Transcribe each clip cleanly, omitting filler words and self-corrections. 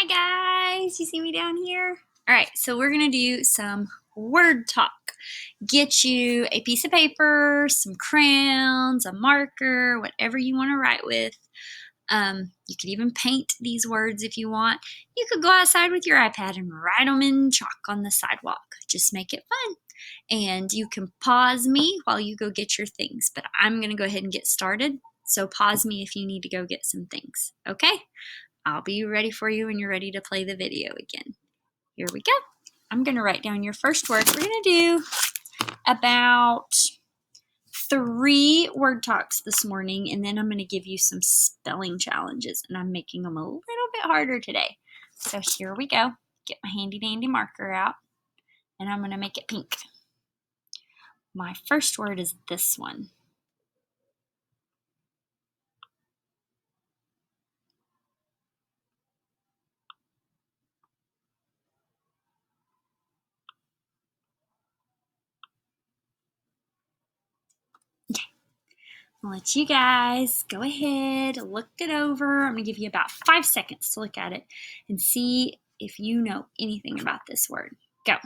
Hi guys, you see me down here? All right, so we're gonna do some word talk. Get you a piece of paper, some crayons, a marker, whatever you want to write with. You could even paint these words if you want. You could go outside with your iPad and write them in chalk on the sidewalk. Just make it fun. And you can pause me while you go get your things, but I'm gonna go ahead and get started. So pause me if you need to go get some things, okay? I'll be ready for you when you're ready to play the video again. Here we go. I'm going to write down your first word. We're going to do about 3 word talks this morning, and then I'm going to give you some spelling challenges, and I'm making them a little bit harder today. So here we go. Get my handy dandy marker out, and I'm going to make it pink. My first word is this one. I'll let you guys go ahead, look it over. I'm going to give you about 5 seconds to look at it and see if you know anything about this word. Go.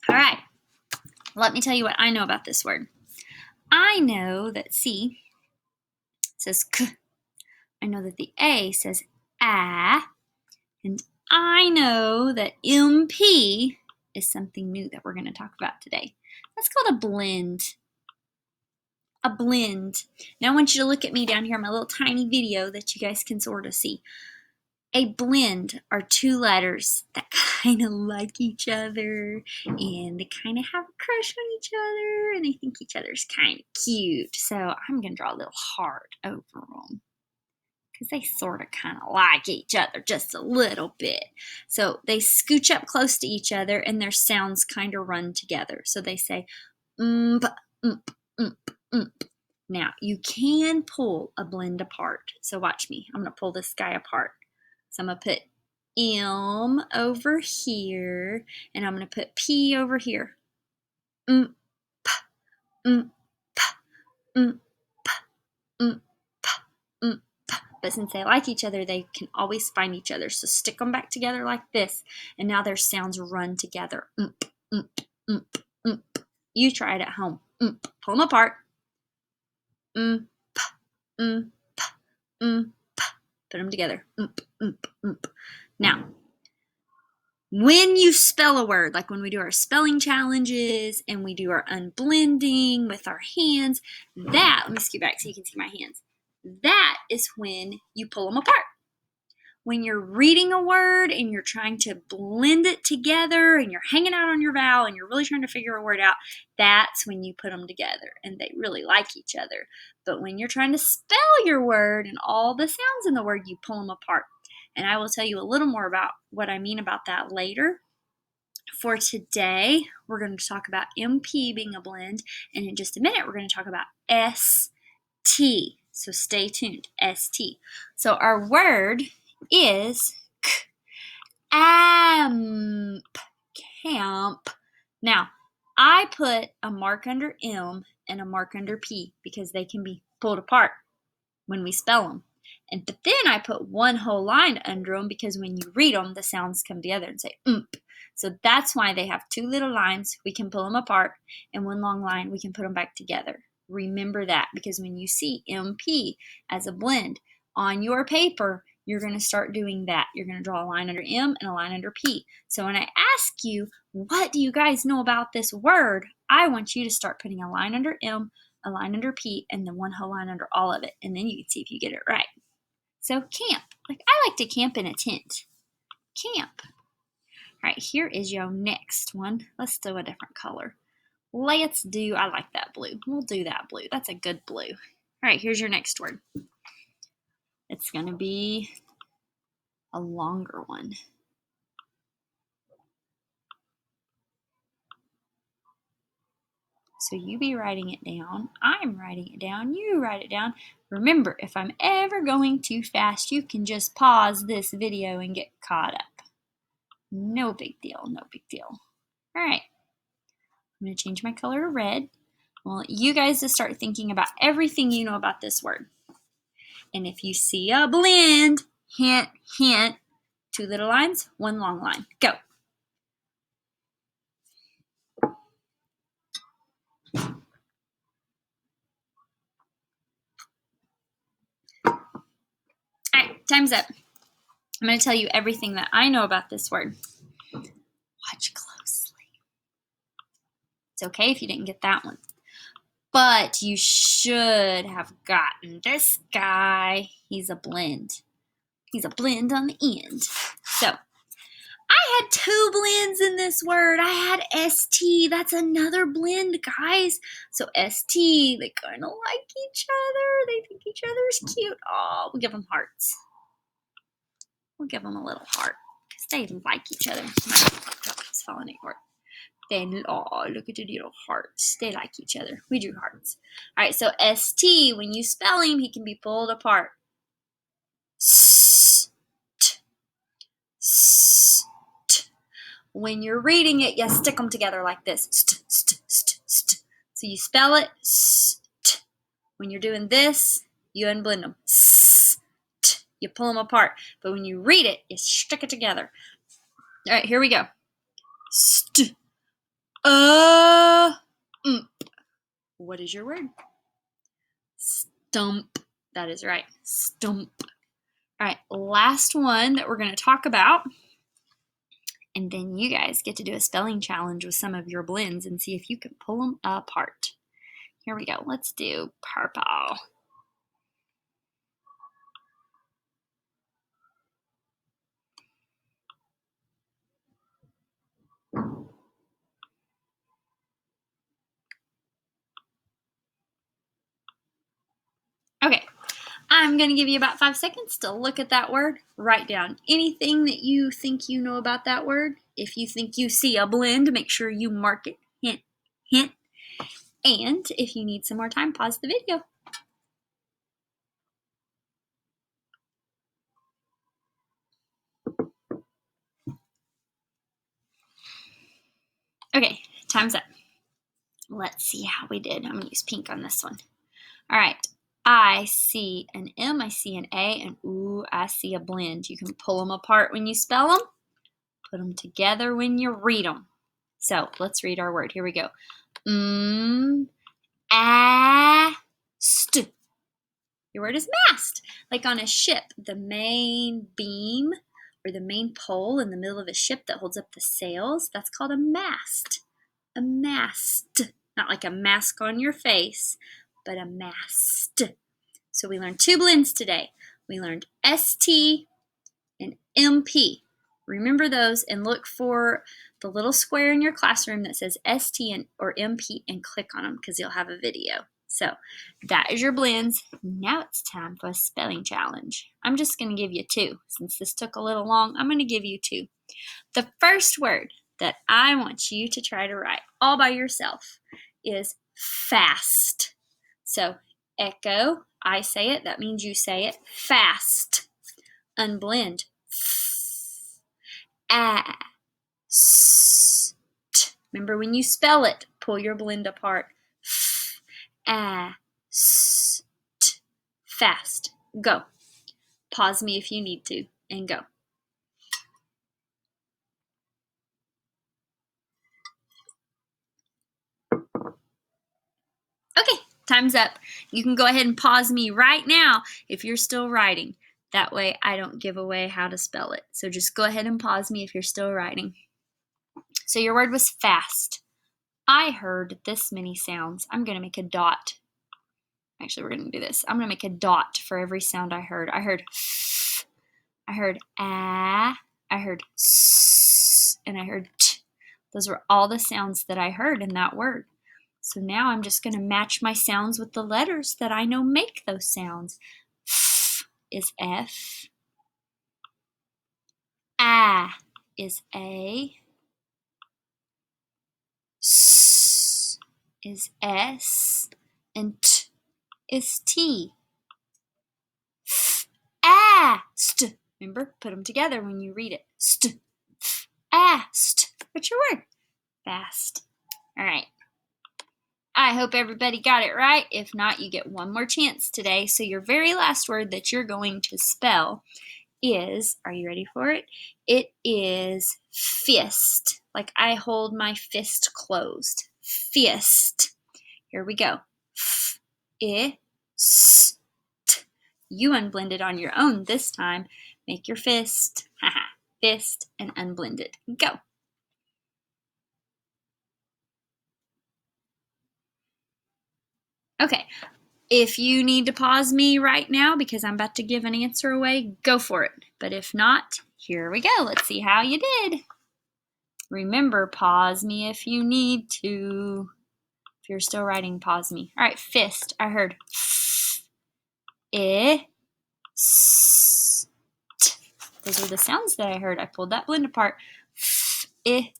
All right. Let me tell you what I know about this word. I know that C says K. I know that the A says A. And I know that MP is something new that we're going to talk about today. That's called a blend. A blend. Now I want you to look at me down here in my little tiny video that you guys can sort of see. A blend are 2 letters that kind of like each other, and they kind of have a crush on each other, and they think each other's kind of cute. So I'm going to draw a little heart over them because they sort of kind of like each other just a little bit. So they scooch up close to each other, and their sounds kind of run together. So they say, mp, mp, mp, mp. Now, you can pull a blend apart. So watch me. I'm going to pull this guy apart. So I'm going to put M over here, and I'm going to put P over here. P, P, P, P, P. But since they like each other, they can always find each other. So stick them back together like this, and now their sounds run together. You try it at home. Pull them apart. P, P, P. Put them together. Now, when you spell a word, like when we do our spelling challenges and we do our unblending with our hands, let me scoot back so you can see my hands. That is when you pull them apart. When you're reading a word and you're trying to blend it together and you're hanging out on your vowel and you're really trying to figure a word out, that's when you put them together and they really like each other. But when you're trying to spell your word and all the sounds in the word, you pull them apart. And I will tell you a little more about what I mean about that later. For today, we're going to talk about MP being a blend, and in just a minute, we're going to talk about ST. So stay tuned, ST. So our word is camp. Now, I put a mark under M and a mark under P because they can be pulled apart when we spell them. But then I put one whole line under them because when you read them, the sounds come together and say ump. So that's why they have 2 little lines. We can pull them apart, and one long line, we can put them back together. Remember that, because when you see MP as a blend on your paper, you're going to start doing that. You're going to draw a line under M and a line under P. So when I ask you, what do you guys know about this word? I want you to start putting a line under M, a line under P, and then one whole line under all of it. And then you can see if you get it right. So camp. Like, I like to camp in a tent. Camp. All right, here is your next one. Let's do a different color. I like that blue. We'll do that blue. That's a good blue. All right, here's your next word. It's going to be a longer one. So you be writing it down. I'm writing it down. You write it down. Remember, if I'm ever going too fast, you can just pause this video and get caught up. No big deal. No big deal. All right. I'm going to change my color to red. I want you guys to start thinking about everything you know about this word. And if you see a blend, hint, hint, 2 little lines, 1 long line. Go. All right, time's up. I'm going to tell you everything that I know about this word. Watch closely. It's okay if you didn't get that one. But you should have gotten this guy. He's a blend. He's a blend on the end. So, I had 2 blends in this word. I had ST. That's another blend, guys. So, ST, they kind of like each other. They think each other's cute. Oh, we'll give them hearts. We'll give them a little heart because they like each other. My laptop is falling apart. Then, oh, look at the little hearts. They like each other. We drew hearts. All right, so ST, when you spell him, he can be pulled apart. St. St. When you're reading it, you stick them together like this. St, st, st, st. So you spell it. St. When you're doing this, you unblend them. St. You pull them apart. But when you read it, you stick it together. All right, here we go. St. What is your word? Stump. That is right. Stump. All right, last one that we're going to talk about. And then you guys get to do a spelling challenge with some of your blends and see if you can pull them apart. Here we go. Let's do purple. Okay, I'm going to give you about 5 seconds to look at that word. Write down anything that you think you know about that word. If you think you see a blend, make sure you mark it. Hint, hint. And if you need some more time, pause the video. Okay, time's up. Let's see how we did. I'm going to use pink on this one. All right. I see an M, I see an A, and ooh, I see a blend. You can pull them apart when you spell them, put them together when you read them. So let's read our word. Here we go. Mast. Your word is mast. Like on a ship, the main beam or the main pole in the middle of a ship that holds up the sails, that's called a mast. A mast. Not like a mask on your face, but a mast. So we learned 2 blends today. We learned ST and MP. Remember those and look for the little square in your classroom that says ST or MP and click on them because you'll have a video. So that is your blends. Now it's time for a spelling challenge. I'm just going to give you 2. Since this took a little long, I'm going to give you 2. The first word that I want you to try to write all by yourself is fast. So echo, I say it, that means you say it. Fast. Unblend. Ast. Remember when you spell it, pull your blend apart. Ast. Fast. Go. Pause me if you need to, and go. Okay, time's up. You can go ahead and pause me right now if you're still writing. That way I don't give away how to spell it. So just go ahead and pause me if you're still writing. So your word was fast. I heard this many sounds. I'm going to make a dot. Actually, we're going to do this. I'm going to make a dot for every sound I heard. I heard f, I heard ah, I heard s, and I heard t. Those were all the sounds that I heard in that word. So now I'm just going to match my sounds with the letters that I know make those sounds. F is F. Ah is A. S is S. And T is T. Fast. Remember, put them together when you read it. Fast. What's your word? Fast. All right. I hope everybody got it right. If not, you get one more chance today. So your very last word that you're going to spell is, are you ready for it? It is fist. Like I hold my fist closed. Fist. Here we go. F-I-S-T. You unblended on your own this time. Make your fist. Fist and unblend it. Go. Okay. If you need to pause me right now because I'm about to give an answer away, go for it. But if not, here we go. Let's see how you did. Remember, pause me if you need to. If you're still writing, pause me. All right, fist. I heard I-S-T. Those are the sounds that I heard. I pulled that blend apart. F-I-S-T.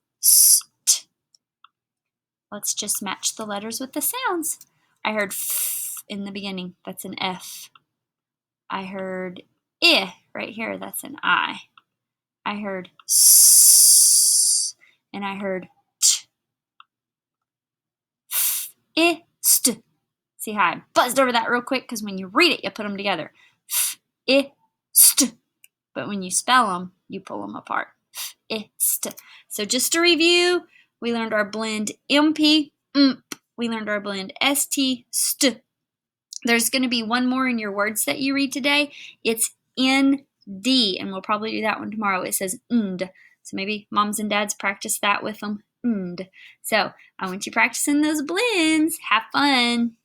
Let's just match the letters with the sounds. I heard F in the beginning. That's an F. I heard I right here. That's an I. I heard S and I heard T. F-I-S-T. See how I buzzed over that real quick? Because when you read it, you put them together. F-I-S-T. But when you spell them, you pull them apart. F-I-S-T. So just to review, we learned our blend MP, MP. We learned our blend ST, ST. There's going to be one more in your words that you read today. It's ND, and we'll probably do that one tomorrow. It says ND. So maybe moms and dads practice that with them. ND. So I want you practicing those blends. Have fun.